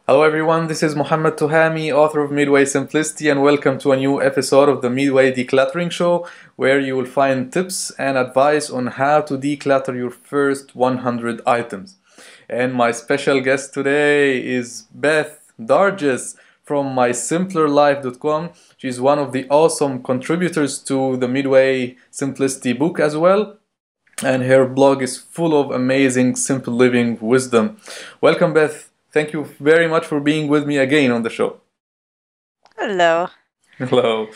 Hello everyone, this is Muhammad Tohami, author of Midway Simplicity, and welcome to a new episode of the Midway Decluttering Show, where you will find tips and advice on how to declutter your first 100 items. And my special guest today is Beth Dargis from mysimplerlife.com. She's one of the awesome contributors to the Midway Simplicity book as well, and her blog is full of amazing simple living wisdom. Welcome, Beth. Thank you very much for being with me again on the show. Hello. Hello.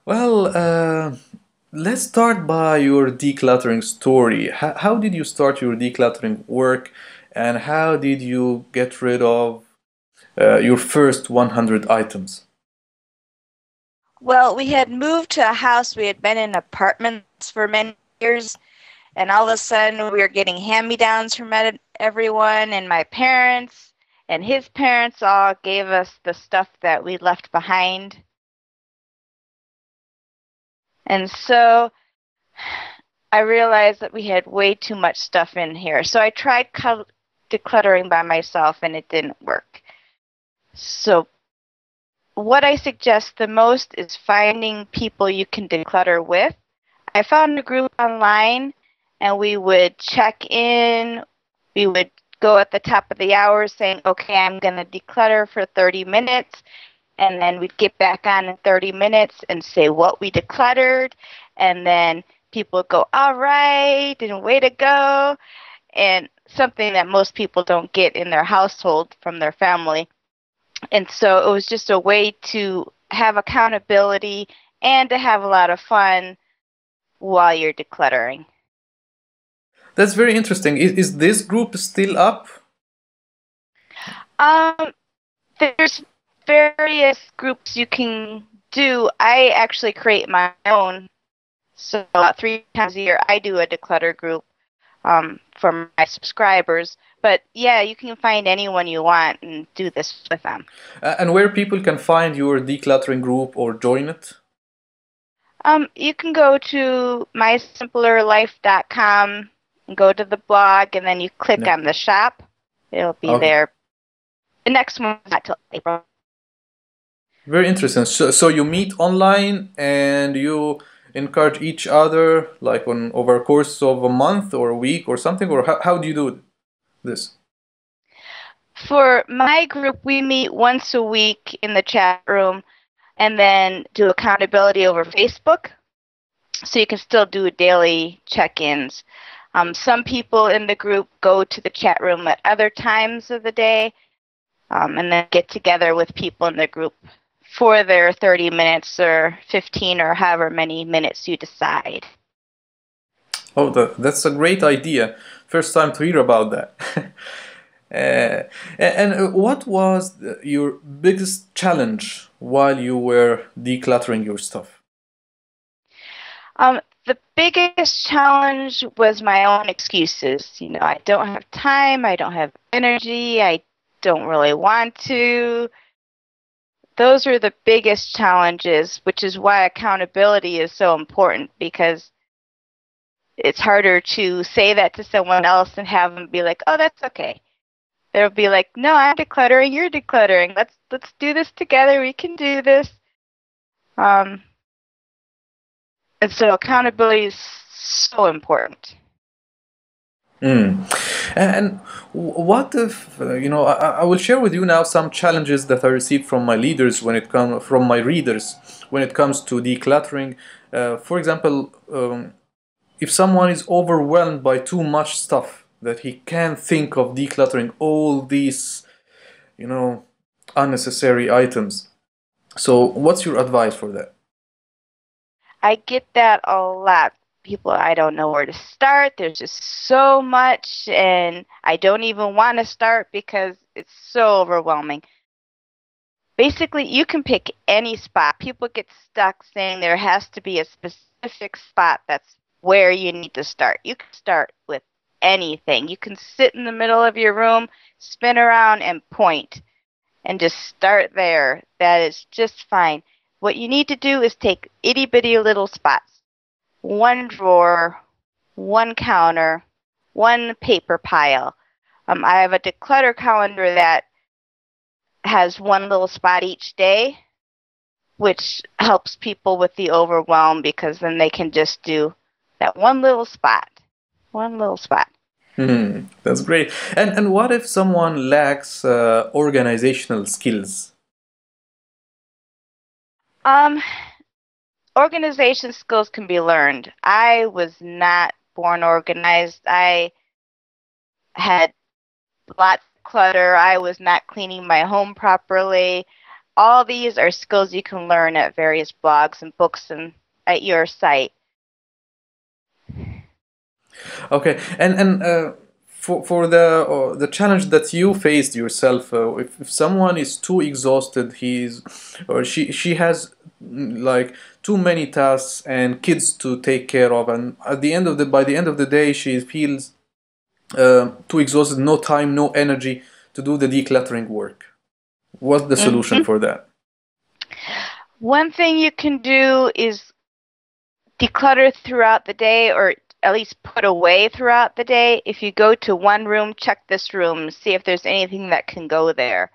Well, let's start by your decluttering story. How did you start your decluttering work, and how did you get rid of your first 100 items? Well, we had moved to a house. We had been in apartments for many years, and all of a sudden we were getting hand-me-downs from everyone, and my parents and his parents all gave us the stuff that we left behind. And so I realized that we had way too much stuff in here. So I tried decluttering by myself, and it didn't work. So what I suggest the most is finding people you can declutter with. I found a group online, and we would check in. We would go at the top of the hour saying, okay, I'm going to declutter for 30 minutes. And then we'd get back on in 30 minutes and say what we decluttered. And then people would go, all right, and way to go. And something that most people don't get in their household from their family. And so it was just a way to have accountability and to have a lot of fun while you're decluttering. That's very interesting. Is this group still up? There's various groups you can do. I actually create my own. So about 3 times a year, I do a declutter group for my subscribers. But yeah, you can find anyone you want and do this with them. And where people can find your decluttering group or join it? You can go to mysimplerlife.com and go to the blog, and then you click Yeah. on the shop. It'll be Okay. there. The next one's not till April. Very interesting. So you meet online and you encourage each other like on over a course of a month or a week or something, or how do you do this? For my group, we meet once a week in the chat room and then do accountability over Facebook. So you can still do daily check-ins. Some people in the group go to the chat room at other times of the day and then get together with people in the group for their 30 minutes or 15 or however many minutes you decide. Oh, that's a great idea. First time to hear about that. And what was your biggest challenge while you were decluttering your stuff? The biggest challenge was my own excuses. You know, I don't have time, I don't have energy, I don't really want to. Those are the biggest challenges, which is why accountability is so important, because it's harder to say that to someone else and have them be like, oh, that's okay. They'll be like, no, I'm decluttering, you're decluttering. Let's do this together. We can do this. And so accountability is so important. And what if I will share with you now some challenges that I received from my leaders from my readers when it comes to decluttering. For example, if someone is overwhelmed by too much stuff that he can't think of decluttering all these, unnecessary items. So, what's your advice for that? I get that a lot. People, I don't know where to start. There's just so much, and I don't even want to start because it's so overwhelming. Basically, you can pick any spot. People get stuck saying there has to be a specific spot that's where you need to start. You can start with anything. You can sit in the middle of your room, spin around, and point, and just start there. That is just fine. What you need to do is take itty-bitty little spots. One drawer, one counter, one paper pile. I have a declutter calendar that has one little spot each day, which helps people with the overwhelm because then they can just do that one little spot. One little spot. That's great. And what if someone lacks organizational skills? Organization skills can be learned. I was not born organized. I had lots of clutter. I was not cleaning my home properly. All these are skills you can learn at various blogs and books and at your site. Okay, and for the challenge that you faced yourself, if someone is too exhausted, he's or she has like too many tasks and kids to take care of, and at the end of the by the end of the day, she feels too exhausted, no time, no energy to do the decluttering work. What's the solution for that? One thing you can do is declutter throughout the day, or at least put away throughout the day. If you go to one room, check this room, see if there's anything that can go there.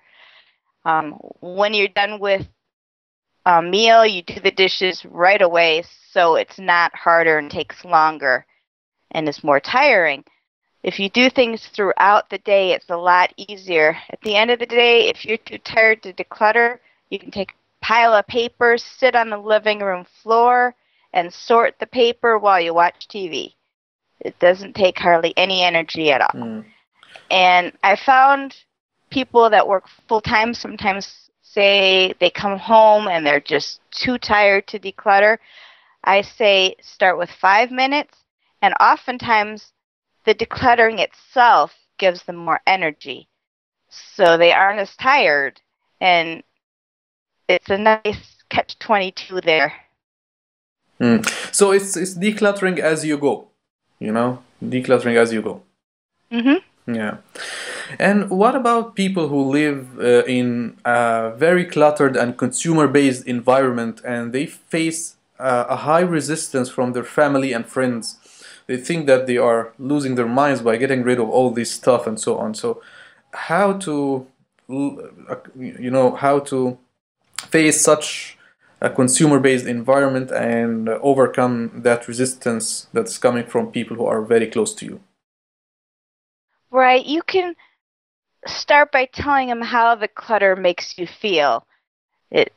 When you're done with a meal, you do the dishes right away so it's not harder and takes longer and is more tiring. If you do things throughout the day, it's a lot easier. At the end of the day, if you're too tired to declutter, you can take a pile of paper, sit on the living room floor, and sort the paper while you watch TV. It doesn't take hardly any energy at all. And I found people that work full-time sometimes say they come home and they're just too tired to declutter. I say start with 5 minutes, and oftentimes the decluttering itself gives them more energy. So they aren't as tired, and it's a nice catch-22 there. So it's decluttering as you go, decluttering as you go. Yeah. And what about people who live in a very cluttered and consumer-based environment, and they face a high resistance from their family and friends? They think that they are losing their minds by getting rid of all this stuff and so on. So how to, how to face such a consumer-based environment and overcome that resistance that's coming from people who are very close to you? Right. You can start by telling them how the clutter makes you feel.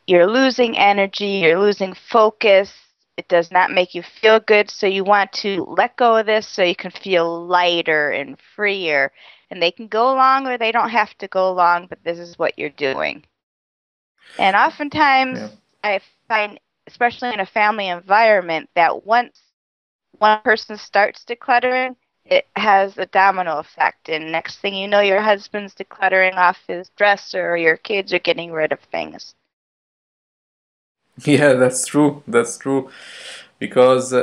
You're losing energy, you're losing focus, it does not make you feel good, so you want to let go of this so you can feel lighter and freer. And they can go along or they don't have to go along, but this is what you're doing. And oftentimes, I find, especially in a family environment, that once one person starts decluttering, it has a domino effect. And next thing you know, your husband's decluttering off his dresser or your kids are getting rid of things. Yeah, that's true. That's true. Because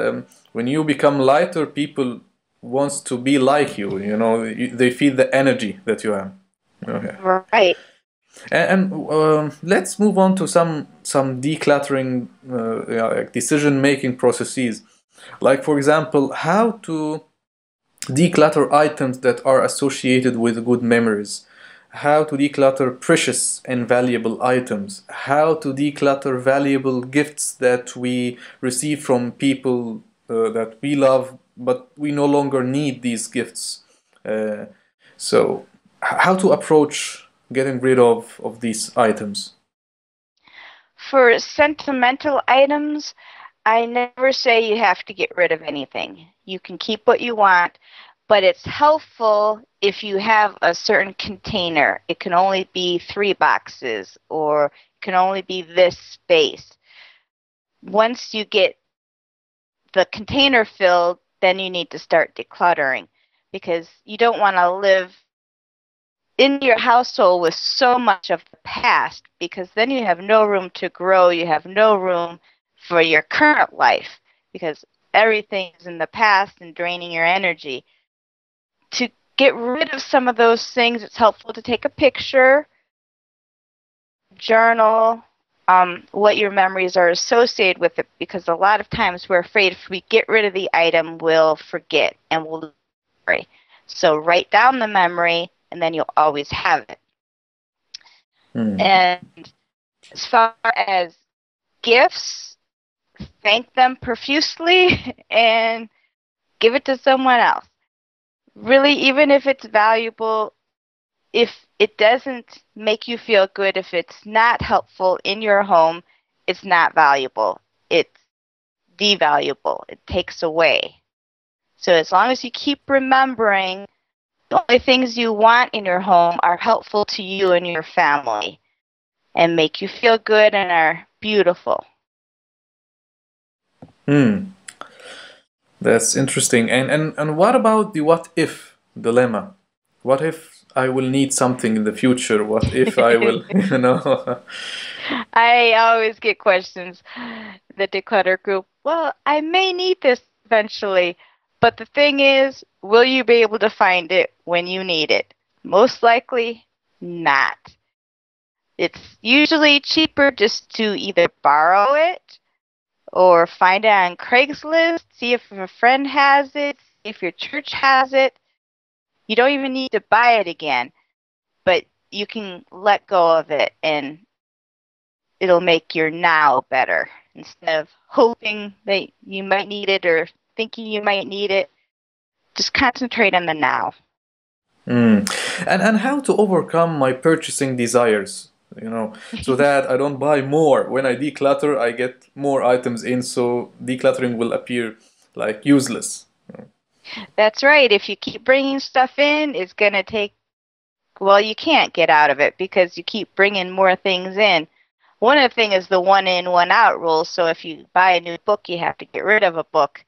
when you become lighter, people wants to be like you. They feel the energy that you have. Okay. Right. And let's move on to some decluttering decision-making processes. Like, for example, how to declutter items that are associated with good memories, how to declutter precious and valuable items, how to declutter valuable gifts that we receive from people that we love, but we no longer need these gifts. So, how to approach getting rid of these items? For sentimental items, I never say you have to get rid of anything. You can keep what you want, but it's helpful if you have a certain container. It can only be 3 boxes, or it can only be this space. Once you get the container filled, then you need to start decluttering, because you don't want to live in your household with so much of the past, because then you have no room to grow. You have no room for your current life, because everything is in the past and draining your energy. To get rid of some of those things, it's helpful to take a picture, journal, what your memories are associated with it, because a lot of times we're afraid if we get rid of the item, we'll forget and we'll lose the memory. So write down the memory, and then you'll always have it. And as far as gifts, thank them profusely and give it to someone else. Really, even if it's valuable, if it doesn't make you feel good, if it's not helpful in your home, it's not valuable. It's devaluable. It takes away. So as long as you keep remembering the only things you want in your home are helpful to you and your family and make you feel good and are beautiful. That's interesting. And what about the what if dilemma? What if I will need something in the future? What if I will, you know? I always get questions, the declutter group. Well, I may need this eventually, but the thing is, will you be able to find it when you need it? Most likely not. It's usually cheaper just to either borrow it or find it on Craigslist, see if a friend has it, see if your church has it. You don't even need to buy it again, but you can let go of it and it'll make your now better. Instead of hoping that you might need it or thinking you might need it, just concentrate on the now. And how to overcome my purchasing desires, you know, so that I don't buy more. When I declutter, I get more items in, so decluttering will appear like useless. That's right. If you keep bringing stuff in, it's going to take, well, you can't get out of it because you keep bringing more things in. One of the things is the one in, one out rule. So if you buy a new book, you have to get rid of a book.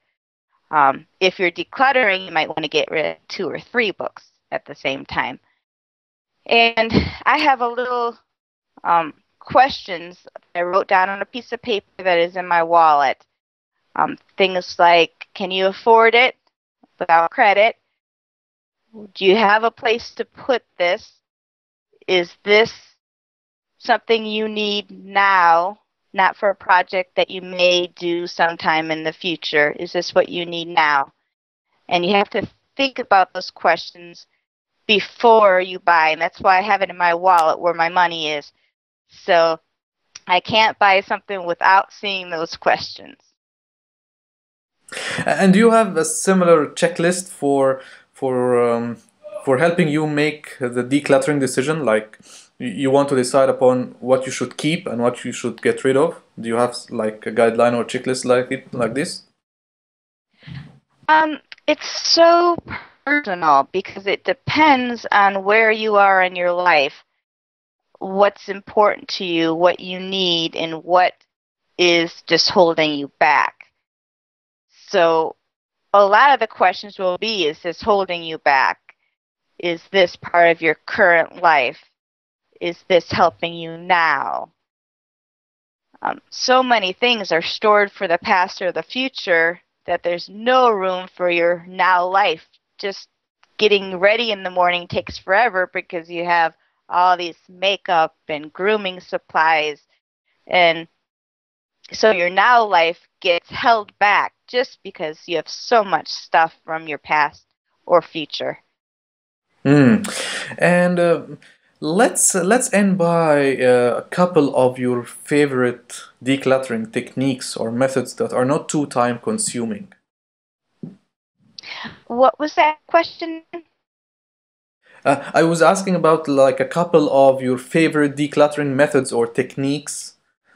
If you're decluttering, you might want to get rid of 2 or 3 books at the same time. And I have a little questions I wrote down on a piece of paper that is in my wallet. Things like, can you afford it without credit? Do you have a place to put this? Is this something you need now, not for a project that you may do sometime in the future? Is this what you need now? And you have to think about those questions before you buy. And that's why I have it in my wallet where my money is. So I can't buy something without seeing those questions. And do you have a similar checklist for helping you make the decluttering decision? Like you want to decide upon what you should keep and what you should get rid of. Do you have like a guideline or checklist like this? It's so personal because it depends on where you are in your life, what's important to you, what you need, and what is just holding you back. So a lot of the questions will be, is this holding you back? Is this part of your current life? Is this helping you now? So many things are stored for the past or the future that there's no room for your now life. Just getting ready in the morning takes forever because you have all these makeup and grooming supplies. And so your now life gets held back just because you have so much stuff from your past or future. And let's end by a couple of your favorite decluttering techniques or methods that are not too time consuming. What was that question? I was asking about like a couple of your favorite decluttering methods or techniques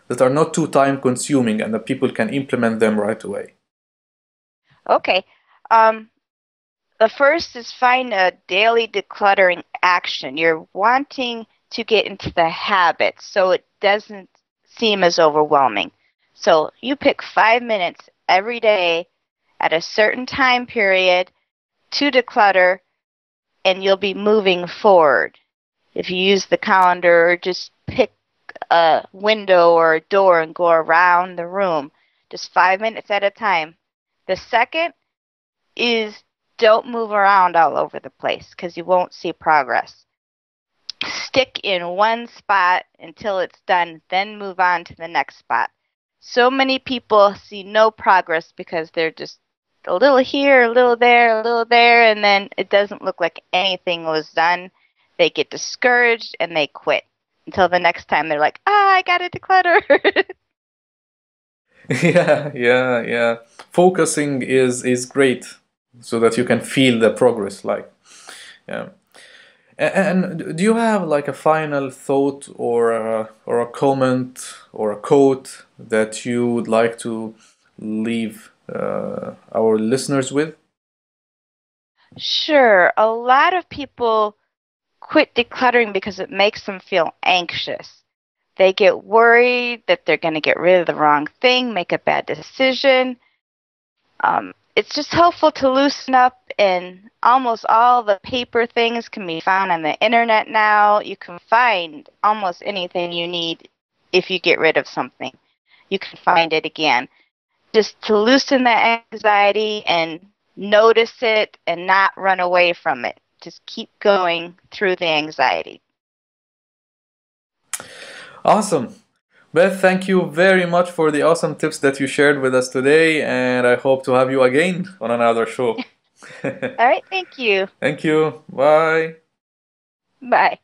that are not too time consuming and that people can implement them right away. Okay. The first is find a daily decluttering action. You're wanting to get into the habit so it doesn't seem as overwhelming. So you pick 5 minutes every day at a certain time period to declutter and you'll be moving forward. If you use the calendar or just pick a window or a door and go around the room, just 5 minutes at a time. The second is don't move around all over the place because you won't see progress. Stick in one spot until it's done, then move on to the next spot. So many people see no progress because they're just a little here, a little there, and then it doesn't look like anything was done. They get discouraged and they quit. until the next time they're like, I got to declutter. Yeah. Focusing is great so that you can feel the progress, like, yeah. And do you have like a final thought or a comment or a quote that you would like to leave our listeners with? Sure, a lot of people quit decluttering because it makes them feel anxious. They get worried that they're going to get rid of the wrong thing, make a bad decision. It's just helpful to loosen up, and almost all the paper things can be found on the internet now. You can find almost anything you need if you get rid of something. You can find it again. Just to loosen that anxiety and notice it and not run away from it. Just keep going through the anxiety. Awesome. Beth, thank you very much for the awesome tips that you shared with us today, and I hope to have you again on another show. All right, thank you. Thank you. Bye. Bye.